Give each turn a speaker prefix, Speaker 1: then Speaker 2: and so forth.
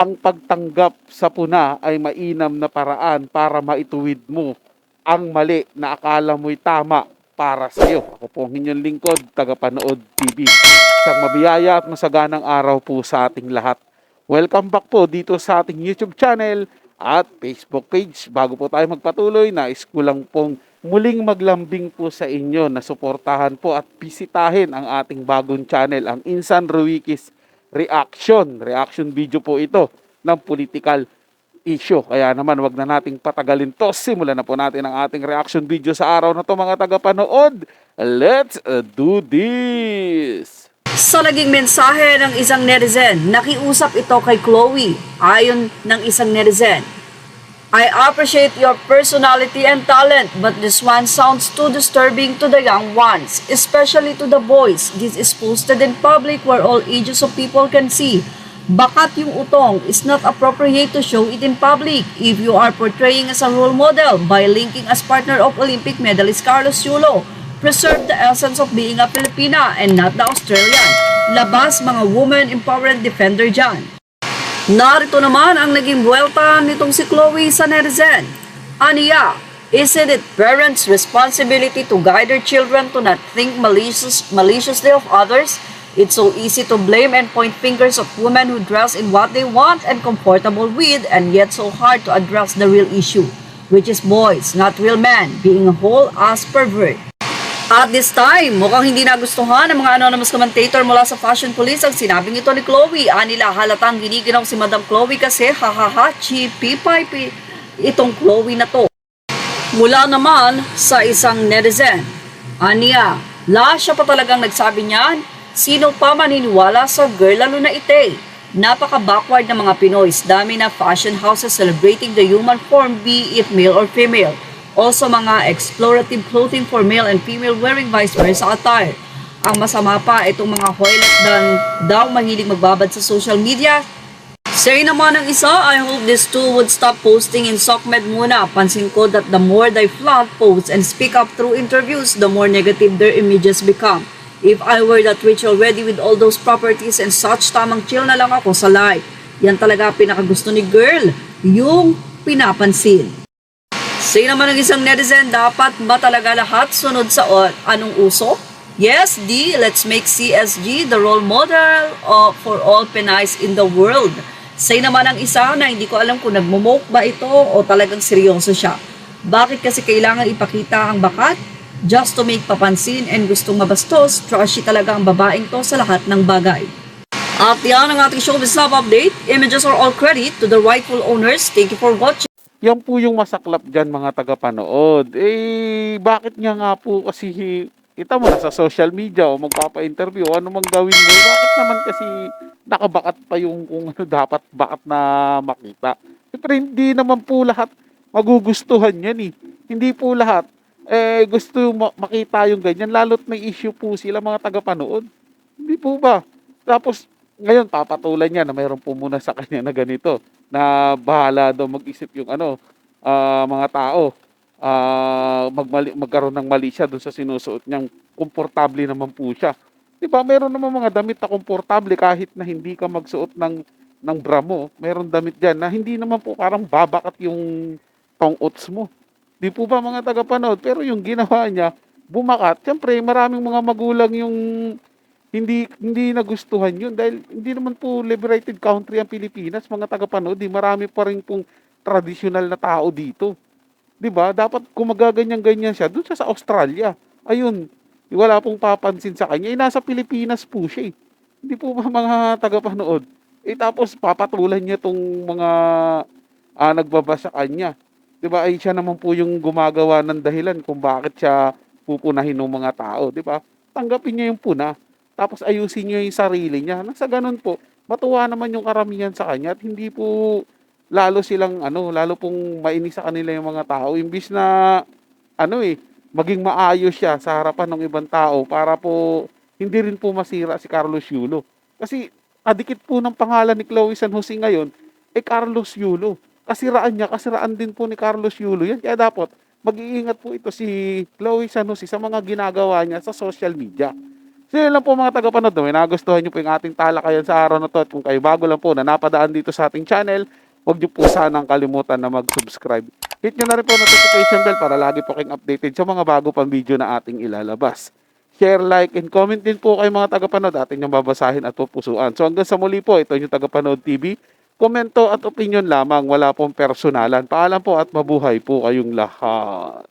Speaker 1: ang pagtanggap sa puna ay mainam na paraan para maituwid mo ang mali na akala mo'y tama para sa iyo. Ako po ang inyong lingkod, tagapanood TV. Isang mabiyaya at masaganang araw po sa ating lahat. Welcome back po dito sa ating YouTube channel at Facebook page. Bago po tayo magpatuloy, nais ko lang pong muling maglambing po sa inyo na suportahan po at bisitahin ang ating bagong channel, ang Insan Ruikis Reaction video po ito ng political issue. Kaya naman wag na nating patagalin to. Simulan na po natin ang ating reaction video sa araw na to, mga tagapanood. Let's do this!
Speaker 2: Sa naging mensahe ng isang netizen, nakiusap ito kay Chloe. Ayon ng isang netizen, I appreciate your personality and talent, but this one sounds too disturbing to the young ones, especially to the boys. This is posted in public where all ages of people can see. Bakat yung utong is not appropriate to show it in public. If you are portraying as a role model by linking as partner of Olympic medalist Carlos Yulo, preserve the essence of being a Filipina and not the Australian. Labas mga woman empowerment defender dyan. Narito naman ang naging buwelta nitong si Chloe sa netizen. Aniya, isn't it parents' responsibility to guide their children to not think maliciously of others? It's so easy to blame and point fingers of women who dress in what they want and comfortable with, and yet so hard to address the real issue, which is boys, not real men, being a whole-ass pervert. At this time, mukhang hindi nagustuhan ng mga anonymous commentator mula sa Fashion Police ang sinabing ito ni Chloe. Anila halatang giniginaw si Madam Chloe kasi hahaha, chipi-pipi itong Chloe na to. Mula naman sa isang netizen, Ania, siya pa talagang nagsabi niyan, sino pa maniniwala sa girl lalo na ite? Napaka-backward ng mga Pinoys, dami na fashion houses celebrating the human form, be it male or female. Also mga explorative clothing for male and female wearing vice versa attire. Ang masama pa, itong mga hoylet daw mahilig magbabad sa social media. Say naman ng isa, I hope these two would stop posting in SOCMED muna. Pansin ko that the more they flaunt, post, and speak up through interviews, the more negative their images become. If I were that rich already with all those properties and such, tamang chill na lang ako sa life. Yan talaga pinakagusto ni girl, yung pinapansin. Say naman ng isang netizen, dapat ba talaga lahat sunod sa anong uso? Yes, D, let's make CSG the role model for all Pinays in the world. Say naman ng isa na hindi ko alam kung nagmumoke ba ito o talagang seryoso siya. Bakit kasi kailangan ipakita ang bakat? Just to make papansin and gustong mabastos, trashy talaga ang babaeng to sa lahat ng bagay. At yan ang ating showbiz love update. Images are all credit to the rightful owners. Thank you for watching.
Speaker 1: Yan po yung masaklap dyan, mga tagapanood. Bakit niya nga po kasi kita mo na sa social media o magpapa-interview, ano mang gawin mo, bakit naman kasi nakabakat pa yung kung ano dapat bakat na makita? Siyempre, hindi naman po lahat magugustuhan yan eh. Hindi po lahat gusto makita yung ganyan, lalo't may issue po sila, mga tagapanood. Hindi po ba? Tapos, ngayon, papatulan niya na mayroon po muna sa kanya na ganito, na bahala daw mag-isip yung mga tao, magkaroon ng mali siya doon sa sinusuot niyang, komportable naman po siya. Diba, meron naman mga damit na komportable kahit na hindi ka magsuot ng bra mo. Meron damit dyan na hindi naman po parang babakat yung tong-ots mo. Di po ba, mga tagapanood? Pero yung ginawa niya, bumakat. Siyempre, maraming mga magulang yung hindi nagustuhan yun dahil hindi naman po liberated country ang Pilipinas, mga tagapanood. Marami pa rin pong tradisyonal na tao dito. 'Di ba? Dapat kung magaganyan-ganyan siya, doon siya sa Australia. Ayun, wala pong papansin sa kanya. Nasa Pilipinas po siya. Hindi po ba, mga tagapanood? Tapos papatulan niya tong mga nagbabasa kanya. 'Di ba? Ay siya naman po yung gumagawa ng dahilan kung bakit siya pupunahin ng mga tao, 'di ba? Tanggapin niya yung puna. Tapos ayusin niya yung sarili niya. Nang sa ganun po, matuwa naman yung karamihan sa kanya at hindi po lalo silang lalo pong mainis sa kanila yung mga tao. Imbis na maging maayos siya sa harapan ng ibang tao para po hindi rin po masira si Carlos Yulo. Kasi kadikit po ng pangalan ni Chloe San Jose ngayon, Carlos Yulo. Kasiraan din po ni Carlos Yulo yan. Kaya dapat mag-iingat po ito si Chloe San Jose sa mga ginagawa niya sa social media. So yun lang po mga tagapanood, no? May nagustuhan nyo po yung ating talakayan sa araw na to, at kung kayo bago lang po na napadaan dito sa ating channel, huwag nyo po sanang kalimutan na mag-subscribe. Hit nyo na rin po notification bell para lagi po kayong updated sa mga bago pang video na ating ilalabas. Share, like, and comment din po kayo mga tagapanood, ating yung babasahin at pupusuan. So hanggang sa muli po, ito yung Tagapanood TV. Komento at opinion lamang, wala pong personalan. Paalam po at mabuhay po kayong lahat.